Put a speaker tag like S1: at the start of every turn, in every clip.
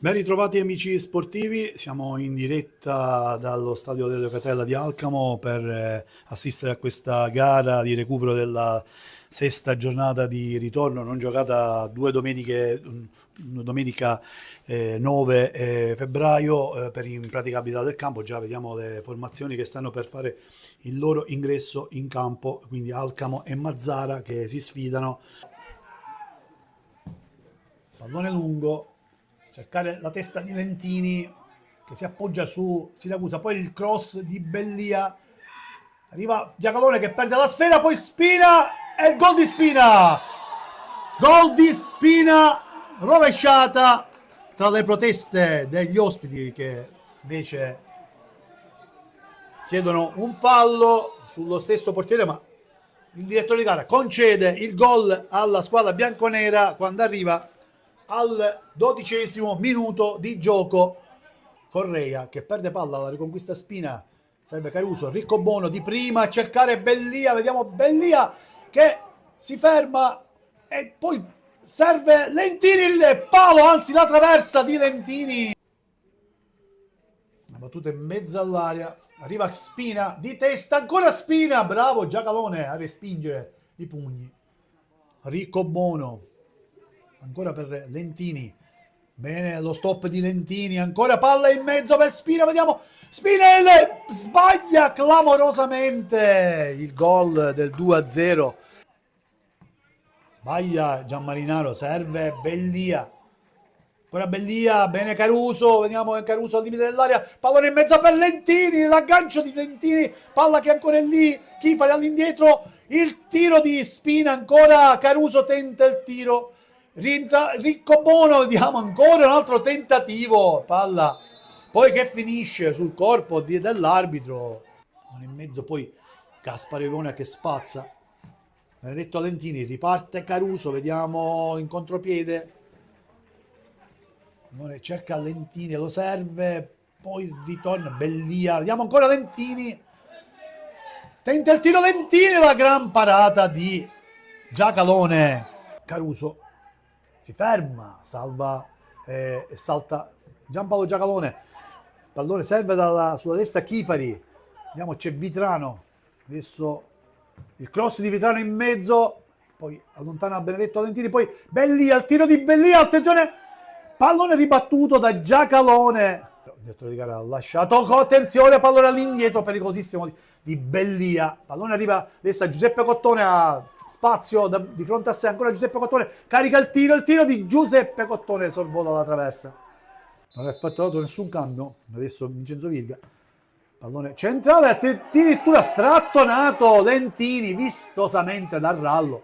S1: Ben ritrovati amici sportivi, siamo in diretta dallo stadio Delio Catella di Alcamo per assistere a questa gara di recupero della sesta giornata di ritorno, non giocata due domeniche, domenica 9 febbraio per impraticabilità del campo. Già vediamo le formazioni che stanno per fare il loro ingresso in campo, quindi Alcamo e Mazzara che si sfidano. Pallone lungo, cercare la testa di Lentini che si appoggia su Siracusa, poi il cross di Bellia, arriva Giacalone che perde la sfera, poi Spina e il gol di Spina, gol di Spina, rovesciata tra le proteste degli ospiti che invece chiedono un fallo sullo stesso portiere, ma il direttore di gara concede il gol alla squadra bianconera quando arriva al 12° minuto di gioco. Correa che perde palla, la riconquista Spina, serve Caruso, Riccobono di prima a cercare Bellia, vediamo Bellia che si ferma e poi serve Lentini, il palo, anzi la traversa di Lentini, una battuta in mezzo all'aria, arriva Spina di testa, ancora Spina, bravo Giacalone a respingere i pugni, Riccobono ancora per Lentini, bene lo stop di Lentini, ancora palla in mezzo per Spina, vediamo Spinelli sbaglia clamorosamente il gol del 2-0, sbaglia Gianmarinaro, serve Bellia, ancora Bellia, bene Caruso, vediamo Caruso al limite dell'area, pallone in mezzo per Lentini, l'aggancio di Lentini, palla che ancora è lì, Chifari all'indietro, il tiro di Spina, ancora Caruso tenta il tiro, Riccobono, vediamo ancora un altro tentativo, palla poi che finisce sul corpo dell'arbitro, in mezzo poi Gasparevone che spazza, Benedetto Lentini, riparte Caruso, vediamo in contropiede, cerca Lentini, lo serve, poi ritorna Bellia, vediamo ancora Lentini, tenta il tiro Lentini, la gran parata di Giacalone, Caruso si ferma, salva e salta Giampaolo Giacalone, pallone serve sulla destra Chifari, vediamo c'è Vitrano, adesso il cross di Vitrano in mezzo, poi allontana Benedetto Lentini, poi Bellia, il tiro di Bellia, attenzione, pallone ribattuto da Giacalone, il direttore di gara ha lasciato, attenzione, pallone all'indietro pericolosissimo di Bellia, pallone arriva adesso a Giuseppe Cottone, a spazio di fronte a sé, ancora Giuseppe Cottone, carica il tiro di Giuseppe Cottone sorvola la traversa, non è effettuato nessun cambio, adesso Vincenzo Virga, pallone centrale, addirittura strattonato Lentini vistosamente dal rallo,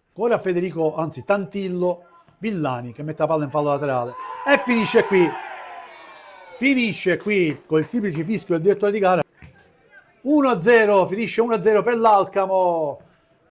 S1: ancora Federico, anzi Tantillo, Villani che mette la palla in fallo laterale e finisce qui con il triplice fischio del direttore di gara, 1-0, finisce 1-0 per l'Alcamo,